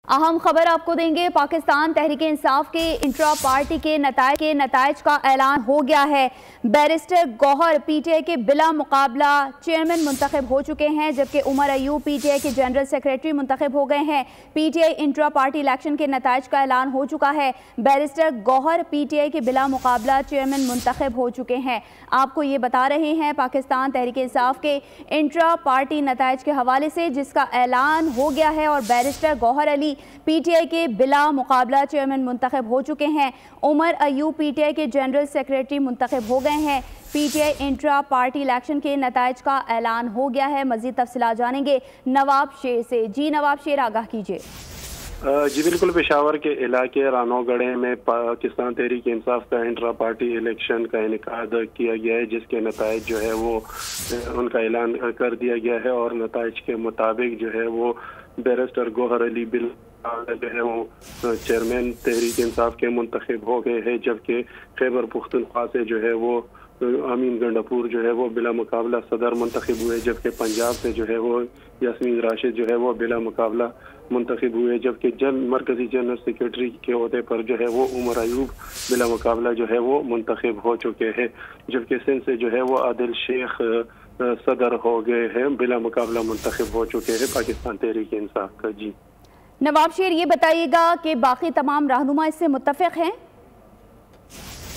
अहम खबर आपको देंगे। पाकिस्तान तहरीक इंसाफ के इंट्रा पार्टी के नताइज का ऐलान हो गया है। बैरिस्टर गौहर पीटीआई के बिला मुकाबला चेयरमैन मुंतखब हो चुके हैं, जबकि उमर अयूब पीटीआई के जनरल सेक्रेटरी मुंतखब हो गए हैं। पीटीआई इंट्रा पार्टी इलेक्शन के नताइज का ऐलान हो चुका है। बैरिस्टर गौहर पीटीआई के बिला मुकाबला चेयरमैन मुंतखब हो चुके हैं। आपको ये बता रहे हैं पाकिस्तान तहरीक इंसाफ के इंट्रा पार्टी नताइज के हवाले से, जिसका ऐलान हो गया है और बैरिस्टर गौहर अली पीटीआई के बिला मुकाबला चेयरमैन मुंतखब हो चुके हैं। उमर अयूब पीटीआई के जनरल सेक्रेटरी मुंतखब हो गए हैं। पीटीआई इंट्रा पार्टी इलेक्शन के नताइज का ऐलान हो गया है। मज़ीद तफसीलात जानेंगे नवाब शेर से। जी नवाब शेर, आगाह कीजिए। जी बिल्कुल, पेशावर के इलाके रानोगढ़े में पाकिस्तान तहरीक इंसाफ का इंट्रा पार्टी इलेक्शन का इनेकाद किया गया है, जिसके नताइज जो है वो उनका ऐलान कर दिया गया है। और नताइज के मुताबिक जो है वो बैरिस्टर गौहर अली बिल जो है वो चेयरमैन तहरीक इंसाफ के मुंतखब हो गए हैं, जबकि खैबर पुख्तनख्वा से जो है वो अमीन गंडापुर जो है वो बिला मुकाबला सदर मुंतखब हुए, जबकि पंजाब से जो है वो यास्मीन राशिद जो है वो बिला मुकाबला मुंतखब हुए, जबकि मरकजी जनरल सेक्रेटरी के अहदे पर जो है वो उमर अयूब बिला मुकाबला जो है वो मुंतखब हो चुके हैं, जबकि सिंध से जो है वो आदिल शेख सदर हो गए हैं, बिला मुकाबला मुंतखब हो चुके हैं पाकिस्तान तहरीक इंसाफ का। जी नवाब शेर, ये बताइएगा कि बाकी तमाम रहनुमा इससे मुत्तफिक हैं?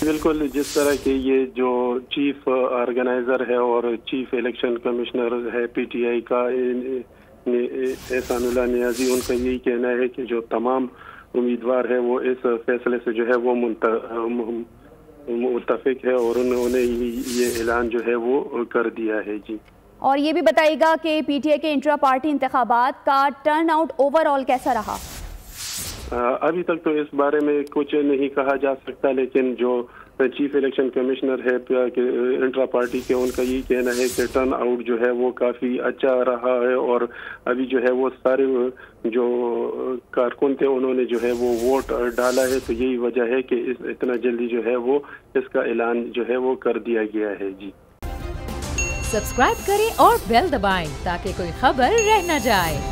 बिल्कुल, जिस तरह के ये जो चीफ ऑर्गेनाइजर है और चीफ इलेक्शन कमिश्नर है पीटीआई का एहसानुल्लाह नियाजी, उनका यही कहना है कि जो तमाम उम्मीदवार है वो इस फैसले से जो है वो मुत्तफिक है और उन्होंने ये ऐलान जो है वो कर दिया है। जी, और ये भी बताइएगा कि पीटीआई के इंट्रा पार्टी इंतखाबात का टर्न आउट ओवरऑल कैसा रहा? अभी तक तो इस बारे में कुछ नहीं कहा जा सकता, लेकिन जो चीफ इलेक्शन कमिश्नर है इंट्रा पार्टी के, उनका यही कहना है कि टर्न आउट जो है वो काफ़ी अच्छा रहा है और अभी जो है वो सारे जो कारकुन थे उन्होंने जो है वो वोट डाला है, तो यही वजह है कि इतना जल्दी जो है वो इसका ऐलान जो है वो कर दिया गया है। जी, सब्सक्राइब करें और बेल दबाएं ताकि कोई खबर रह न जाए।